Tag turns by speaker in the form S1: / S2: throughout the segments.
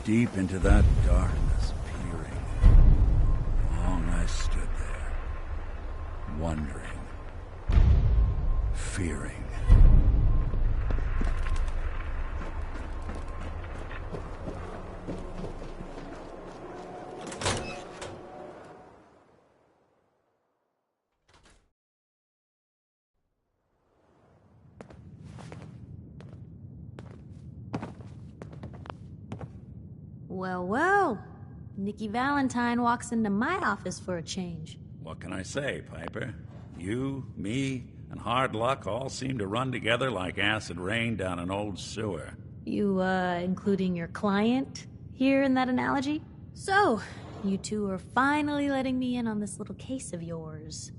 S1: Deep into that darkness, peering. Long I stood there, wondering, fearing.
S2: Well, well. Nikki Valentine walks into my office for a change.
S1: What can I say, Piper? You, me, and hard luck all seem to run together like acid rain down an old sewer.
S2: You, including your client here in that analogy? So, you two are finally letting me in on this little case of yours.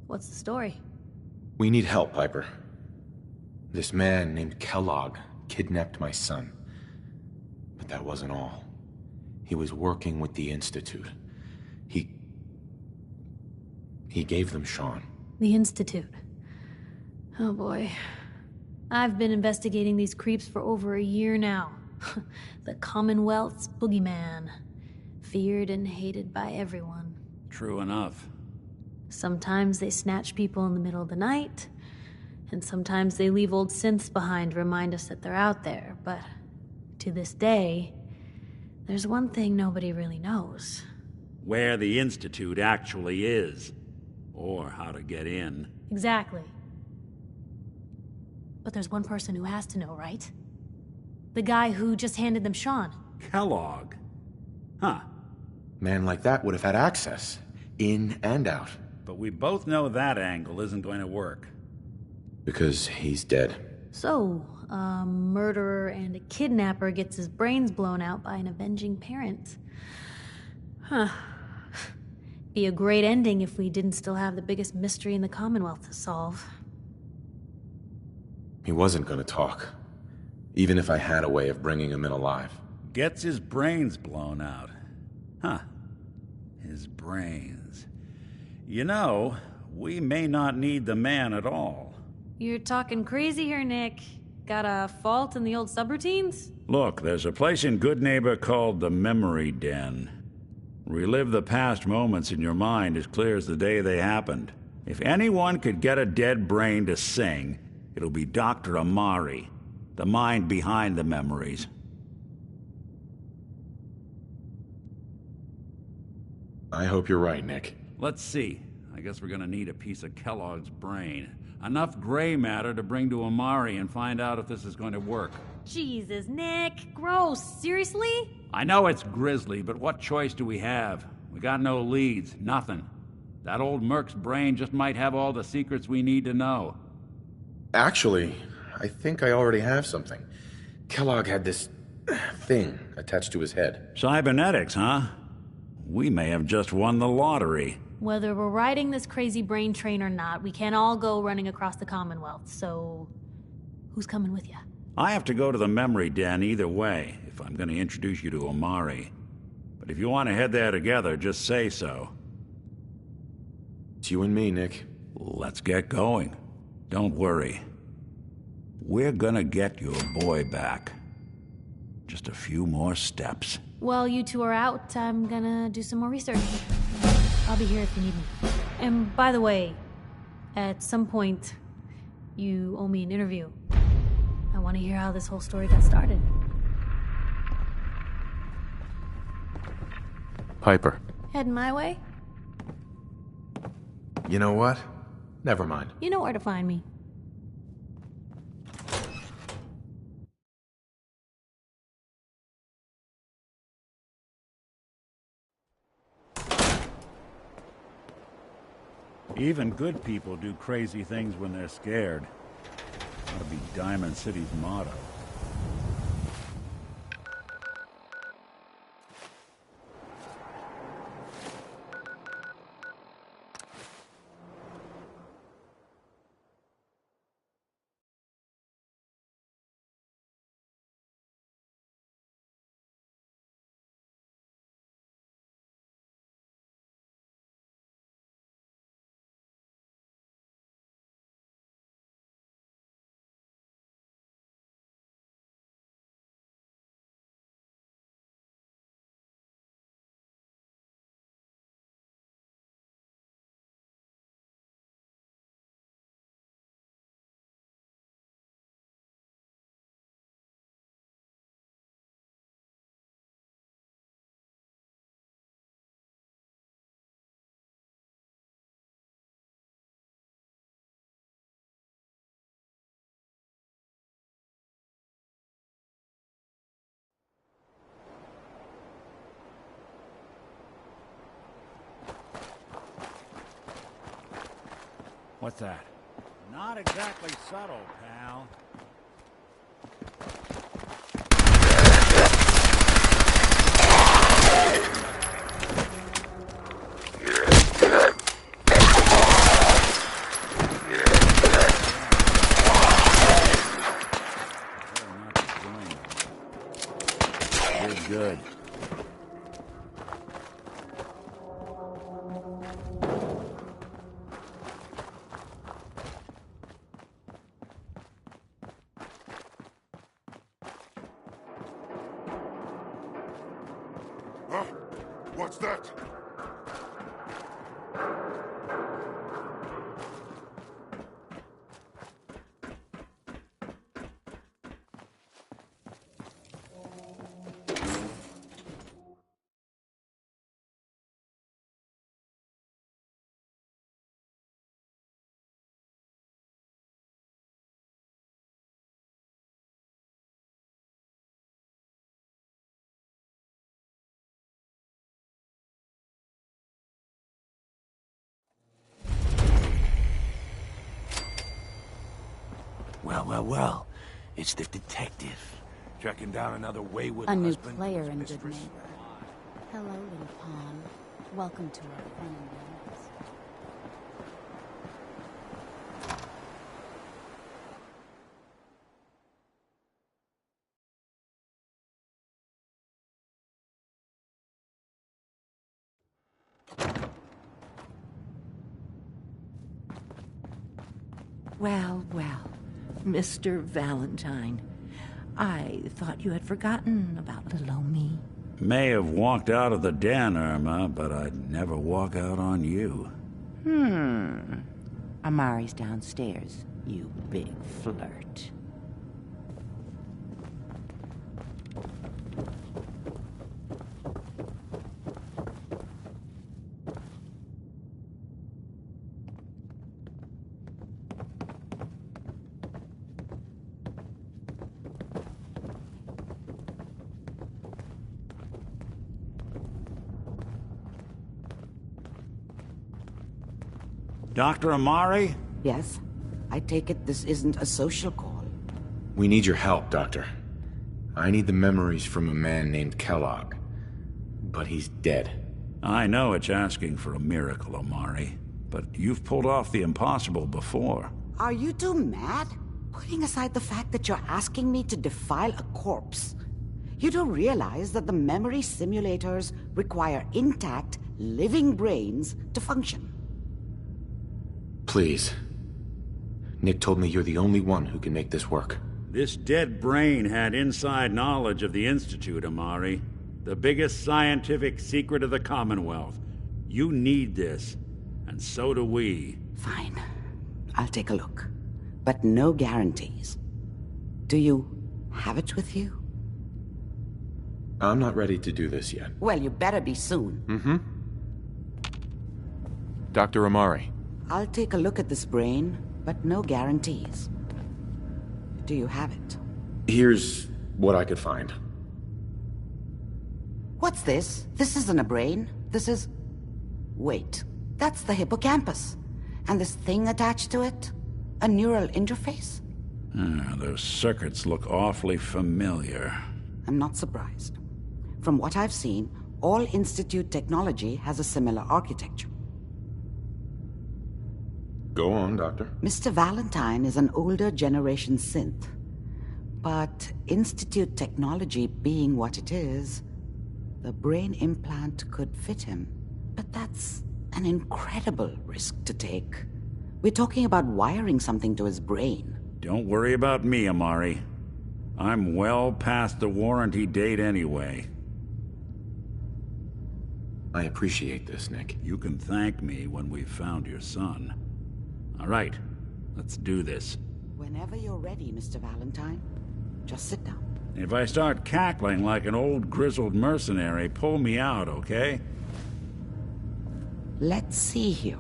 S2: What's the story?
S3: We need help, Piper. This man named Kellogg kidnapped my son. But that wasn't all. He was working with the Institute. He gave them Sean.
S2: The Institute. Oh boy. I've been investigating these creeps for over a year now. The Commonwealth's boogeyman. Feared and hated by everyone.
S1: True enough.
S2: Sometimes they snatch people in the middle of the night, and sometimes they leave old synths behind to remind us that they're out there, but to this day, there's one thing nobody really knows.
S1: Where the Institute actually is. Or how to get in.
S2: Exactly. But there's one person who has to know, right? The guy who just handed them Sean.
S1: Kellogg? Huh.
S3: Man like that would have had access, in and out.
S1: But we both know that angle isn't going to work.
S3: Because he's dead.
S2: So, a murderer and a kidnapper gets his brains blown out by an avenging parent. Huh. Be a great ending if we didn't still have the biggest mystery in the Commonwealth to solve.
S3: He wasn't gonna talk. Even if I had a way of bringing him in alive.
S1: Gets his brains blown out. Huh. His brains. You know, we may not need the man at all.
S2: You're talking crazy here, Nick. Got a fault in the old subroutines?
S1: Look, there's a place in Good Neighbor called the Memory Den. Relive the past moments in your mind as clear as the day they happened. If anyone could get a dead brain to sing, it'll be Dr. Amari, the mind behind the memories.
S3: I hope you're right, Nick.
S1: Let's see. I guess we're gonna need a piece of Kellogg's brain. Enough gray matter to bring to Amari and find out if this is going to work.
S2: Jesus, Nick. Gross. Seriously?
S1: I know it's grisly, but what choice do we have? We got no leads, nothing. That old Merc's brain just might have all the secrets we need to know.
S3: Actually, I think I already have something. Kellogg had this thing attached to his head.
S1: Cybernetics, huh? We may have just won the lottery.
S2: Whether we're riding this crazy brain train or not, we can't all go running across the Commonwealth, so who's coming with you?
S1: I have to go to the memory den either way, if I'm going to introduce you to Omari. But if you want to head there together, just say so.
S3: It's you and me, Nick.
S1: Let's get going. Don't worry. We're gonna get your boy back. Just a few more steps.
S2: While you two are out, I'm gonna do some more research. I'll be here if you need me. And by the way, at some point, you owe me an interview. I want to hear how this whole story got started.
S3: Piper.
S2: Heading my way?
S3: You know what? Never mind.
S2: You know where to find me.
S1: Even good people do crazy things when they're scared. That'll be Diamond City's motto. What's that? Not exactly subtle, pal. Good.
S4: Huh? What's that?
S5: Well. It's the detective. Tracking down another wayward
S6: A new
S5: husband
S6: player
S5: and
S6: in
S5: his
S6: Good
S5: mistress.
S6: Neighbor. Hello, little pawn. Welcome to our fun and games.
S7: Well, Mr. Valentine. I thought you had forgotten about little old me.
S1: May have walked out of the den, Irma, but I'd never walk out on you.
S7: Amari's downstairs, you big flirt.
S1: Dr. Amari?
S8: Yes? I take it this isn't a social call.
S3: We need your help, Doctor. I need the memories from a man named Kellogg. But he's dead.
S1: I know it's asking for a miracle, Amari, but you've pulled off the impossible before.
S8: Are you two mad? Putting aside the fact that you're asking me to defile a corpse, you do realize that the memory simulators require intact, living brains to function.
S3: Please. Nick told me you're the only one who can make this work.
S1: This dead brain had inside knowledge of the Institute, Amari. The biggest scientific secret of the Commonwealth. You need this, and so do we.
S8: Fine. I'll take a look. But no guarantees. Do you have it with you?
S3: I'm not ready to do this yet.
S8: Well, you better be soon.
S3: Dr. Amari.
S8: I'll take a look at this brain, but no guarantees. Do you have it?
S3: Here's what I could find.
S8: What's this? This isn't a brain. This is... Wait. That's the hippocampus. And this thing attached to it? A neural interface?
S1: Those circuits look awfully familiar.
S8: I'm not surprised. From what I've seen, all Institute technology has a similar architecture.
S3: Go on, Doctor.
S8: Mr. Valentine is an older generation synth. But Institute technology being what it is, the brain implant could fit him. But that's an incredible risk to take. We're talking about wiring something to his brain.
S1: Don't worry about me, Amari. I'm well past the warranty date anyway.
S3: I appreciate this, Nick.
S1: You can thank me when we've found your son. All right, let's do this.
S8: Whenever you're ready, Mr. Valentine, just sit down.
S1: If I start cackling like an old grizzled mercenary, pull me out, okay?
S8: Let's see here.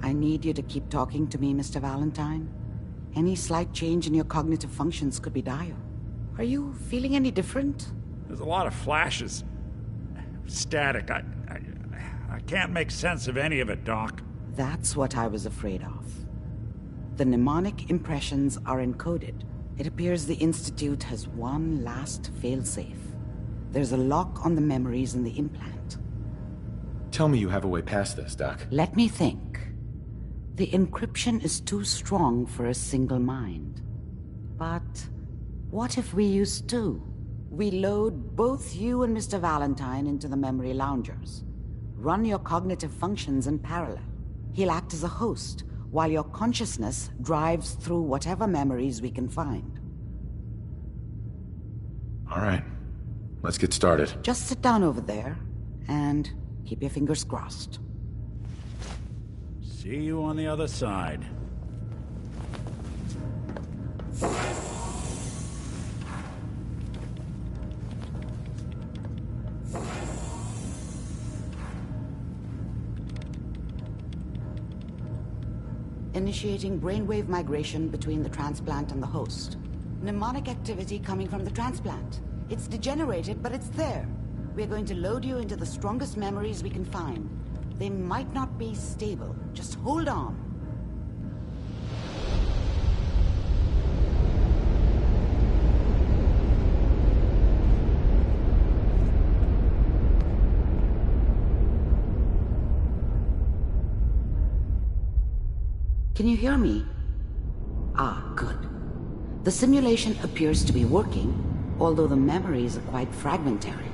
S8: I need you to keep talking to me, Mr. Valentine. Any slight change in your cognitive functions could be dire. Are you feeling any different?
S1: There's a lot of flashes. Static. I can't make sense of any of it, Doc.
S8: That's what I was afraid of. The mnemonic impressions are encoded. It appears the Institute has one last failsafe. There's a lock on the memories in the implant.
S3: Tell me you have a way past this, Doc.
S8: Let me think. The encryption is too strong for a single mind. But what if we use two? We load both you and Mr. Valentine into the memory loungers. Run your cognitive functions in parallel. He'll act as a host, while your consciousness drives through whatever memories we can find.
S3: All right. Let's get started.
S8: Just sit down over there, and keep your fingers crossed.
S1: See you on the other side.
S8: Initiating brainwave migration between the transplant and the host. Mnemonic activity coming from the transplant. It's degenerated, but it's there. We're going to load you into the strongest memories we can find. They might not be stable. Just hold on. Can you hear me? Ah, good. The simulation appears to be working, although the memories are quite fragmentary.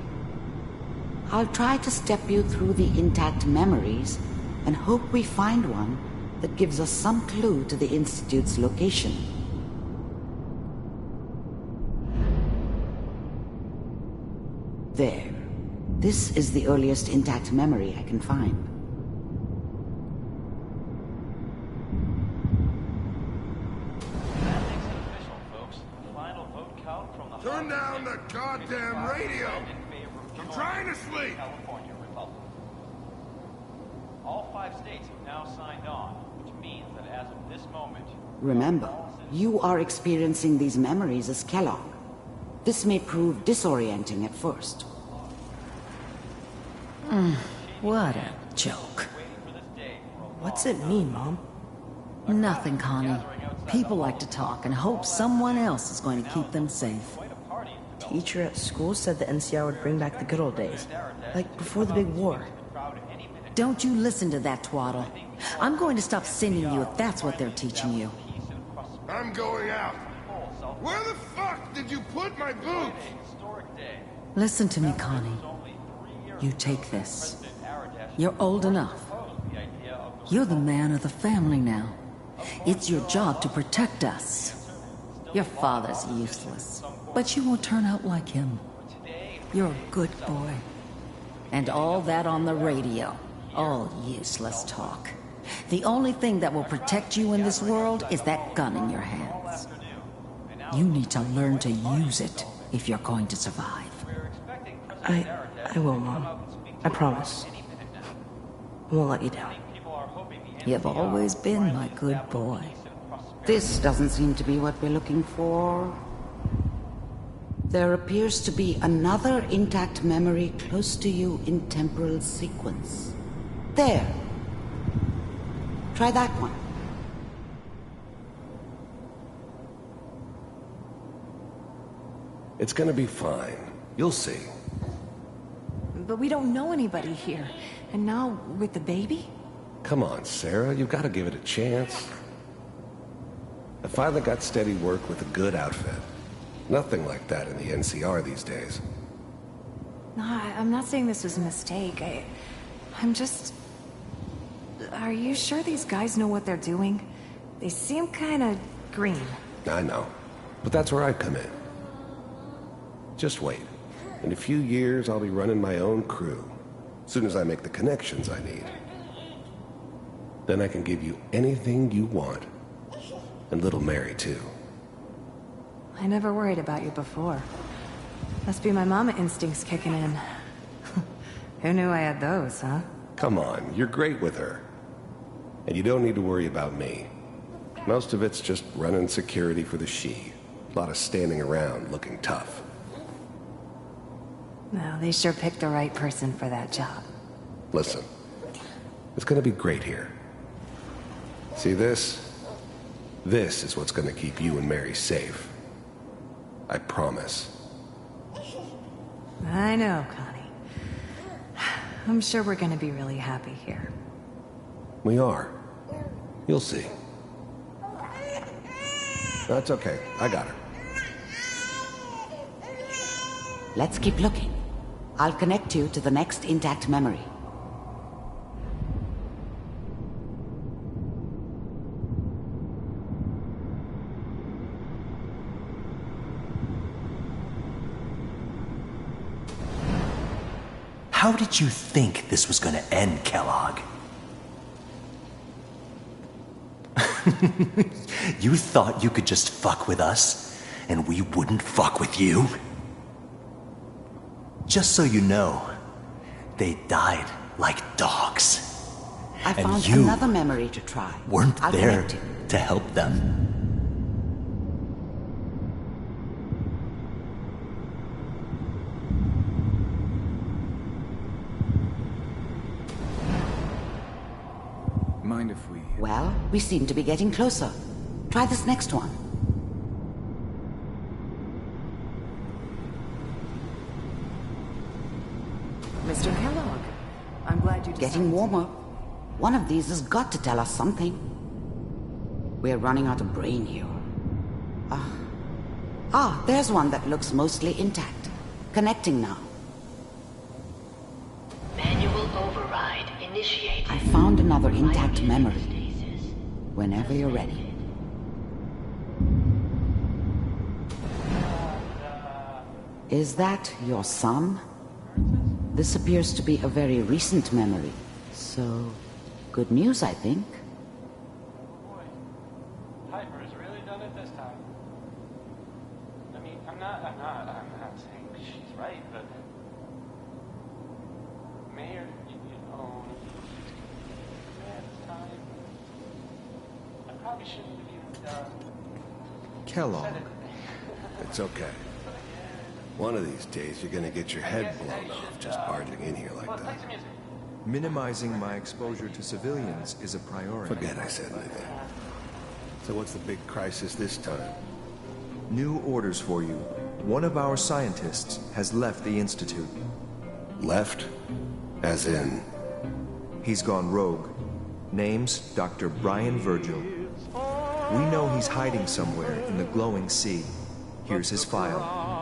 S8: I'll try to step you through the intact memories and hope we find one that gives us some clue to the Institute's location. There. This is the earliest intact memory I can find.
S4: Turn down the goddamn radio! I'm trying to sleep!
S9: All 5 states have now signed on, which means that as of this moment...
S8: Remember, you are experiencing these memories as Kellogg. This may prove disorienting at first.
S10: What a joke. What's it mean, Mom? Nothing, Connie. People like to talk and hope someone else is going to keep them safe.
S11: Teacher at school said the NCR would bring back the good old days, like before the big war.
S10: Don't you listen to that twaddle. I'm going to stop sending you if that's what they're teaching you.
S4: I'm going out. Where the fuck did you put my boots?
S10: Listen to me, Connie. You take this. You're old enough. You're the man of the family now. It's your job to protect us. Your father's useless, but you won't turn out like him. You're a good boy. And all that on the radio, all useless talk. The only thing that will protect you in this world is that gun in your hands. You need to learn to use it if you're going to survive.
S11: I will, Mom. I promise. I won't let you down.
S10: You've always been my good boy.
S8: This doesn't seem to be what we're looking for. There appears to be another intact memory close to you in temporal sequence. There. Try that one.
S5: It's gonna be fine. You'll see.
S12: But we don't know anybody here. And now, with the baby?
S5: Come on, Sarah, you've got to give it a chance. I finally got steady work with a good outfit. Nothing like that in the NCR these days.
S12: No, I'm not saying this was a mistake. I'm just... Are you sure these guys know what they're doing? They seem kind of green.
S5: I know, but that's where I come in. Just wait. In a few years, I'll be running my own crew. As soon as I make the connections I need. Then I can give you anything you want. And little Mary, too.
S12: I never worried about you before. Must be my mama instincts kicking in. Who knew I had those, huh?
S5: Come on, you're great with her. And you don't need to worry about me. Most of it's just running security for the she. A lot of standing around looking tough.
S12: Well, they sure picked the right person for that job.
S5: Listen, It's gonna be great here. See this? This is what's gonna keep you and Mary safe. I promise.
S12: I know, Connie. I'm sure we're gonna be really happy here.
S5: We are. You'll see. That's okay. I got her.
S8: Let's keep looking. I'll connect you to the next intact memory.
S13: How did you think this was gonna end, Kellogg? You thought you could just fuck with us, and we wouldn't fuck with you? Just so you know, they died like dogs.
S8: I
S13: and
S8: found
S13: you
S8: another memory to try.
S13: Weren't
S8: I'll
S13: there
S8: connect you.
S13: to help them.
S14: Mind if we...
S8: Well, we seem to be getting closer. Try this next one.
S10: Mr. Kellogg, I'm glad you decided
S8: Getting warmer. One of these has got to tell us something. We're running out of brain here. There's one that looks mostly intact. Connecting now.
S15: Manual override initiated.
S8: I found another intact memory. Whenever you're ready. Is that your son? This appears to be a very recent memory. So, good news, I think.
S9: Piper has really done it this time. I mean, I'm not saying she's right, but Mayor, you know, this time, I probably shouldn't have even
S5: Kellogg. It's okay. One of these days, you're gonna get your head blown off just barging in here like that.
S16: Minimizing my exposure to civilians is a priority.
S5: Forget I said anything. So what's the big crisis this time?
S16: New orders for you. One of our scientists has left the Institute.
S5: Left? As in?
S16: He's gone rogue. Name's Dr. Brian Virgil. We know he's hiding somewhere in the glowing sea. Here's his file.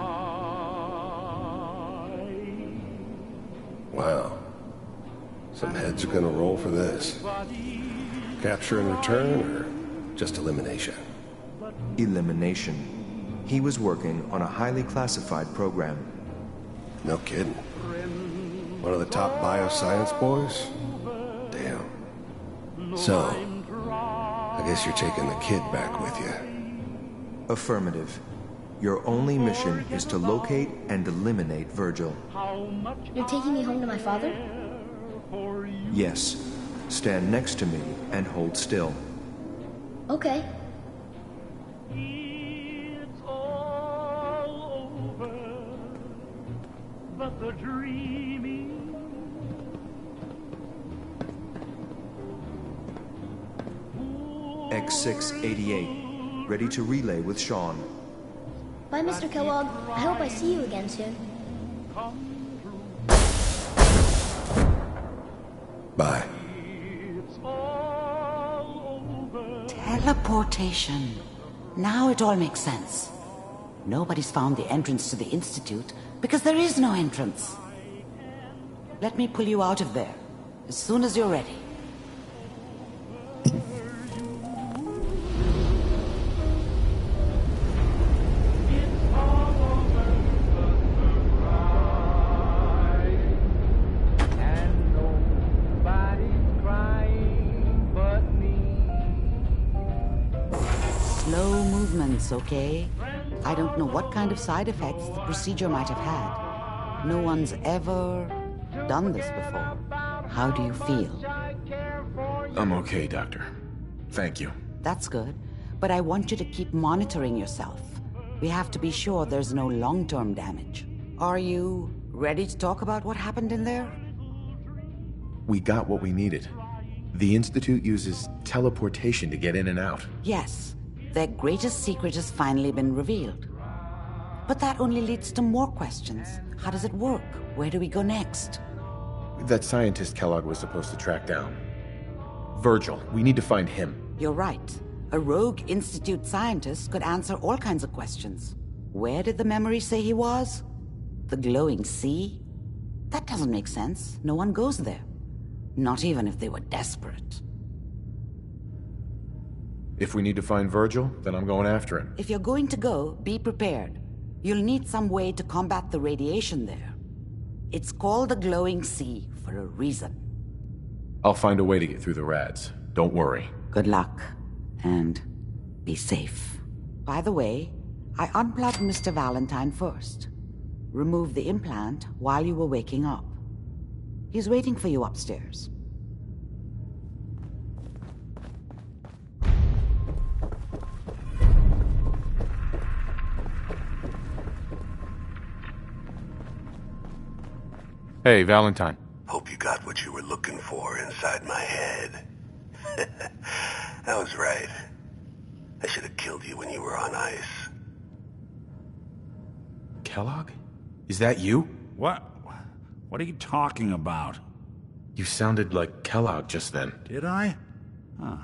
S5: Wow. Some heads are gonna roll for this. Capture and return, or just elimination?
S16: Elimination. He was working on a highly classified program.
S5: No kidding. One of the top bioscience boys? Damn. So, I guess you're taking the kid back with you.
S16: Affirmative. Your only mission is to locate and eliminate Virgil.
S17: You're taking me home to my father?
S16: Yes. Stand next to me and hold still.
S17: Okay.
S18: It's all over, but the dreaming.
S16: X688. Ready to relay with Sean.
S17: Bye, Mr. Kellogg. I hope I see you again soon.
S5: Bye.
S8: Teleportation. Now it all makes sense. Nobody's found the entrance to the Institute because there is no entrance. Let me pull you out of there as soon as you're ready. Slow movements, okay? I don't know what kind of side effects the procedure might have had. No one's ever done this before. How do you feel?
S3: I'm okay, Doctor. Thank you.
S8: That's good, but I want you to keep monitoring yourself. We have to be sure there's no long-term damage. Are you ready to talk about what happened in there?
S3: We got what we needed. The Institute uses teleportation to get in and out.
S8: Yes, their greatest secret has finally been revealed. But that only leads to more questions. How does it work? Where do we go next?
S3: That scientist Kellogg was supposed to track down. Virgil, we need to find him.
S8: You're right. A rogue Institute scientist could answer all kinds of questions. Where did the memory say he was? The glowing sea? That doesn't make sense. No one goes there. Not even if they were desperate.
S3: If we need to find Virgil, then I'm going after him.
S8: If you're going to go, be prepared. You'll need some way to combat the radiation there. It's called the glowing sea for a reason.
S3: I'll find a way to get through the rads. Don't worry.
S8: Good luck. And be safe. By the way, I unplugged Mr. Valentine first. Removed the implant while you were waking up. He's waiting for you upstairs.
S3: Hey, Valentine.
S14: Hope you got what you were looking for inside my head. I was right. I should have killed you when you were on ice.
S3: Kellogg? Is that you?
S1: What are you talking about?
S3: You sounded like Kellogg just then.
S1: Did I? Huh.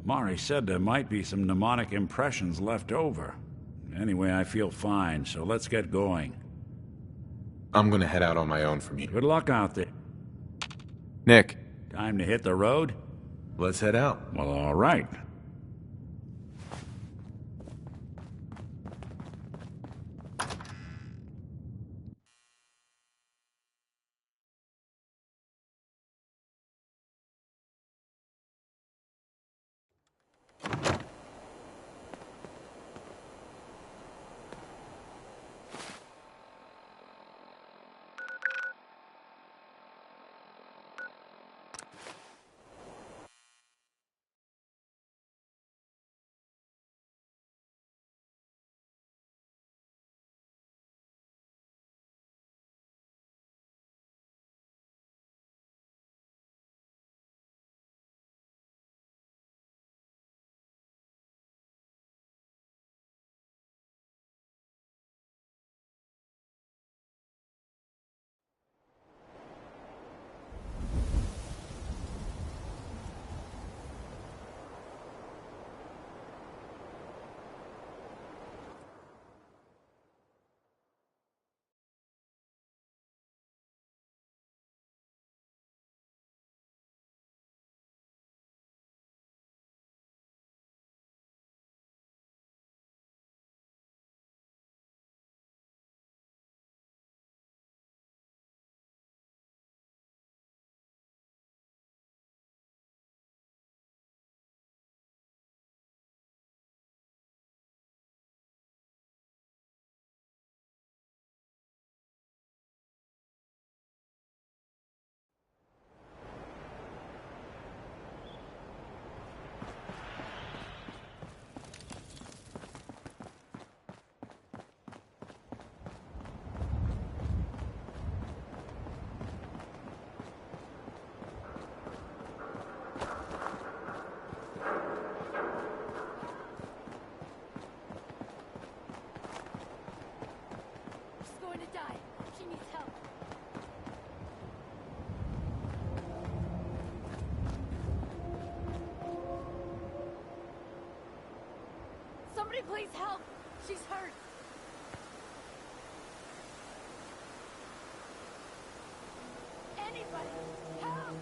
S1: Amari said there might be some mnemonic impressions left over. Anyway, I feel fine, so let's get going.
S3: I'm gonna head out on my own from you.
S1: Good luck out there.
S3: Nick.
S1: Time to hit the road?
S3: Let's head out.
S1: Well, all right.
S19: Somebody please help! She's hurt! Anybody! Help!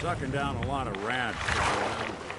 S1: sucking down a lot of rats.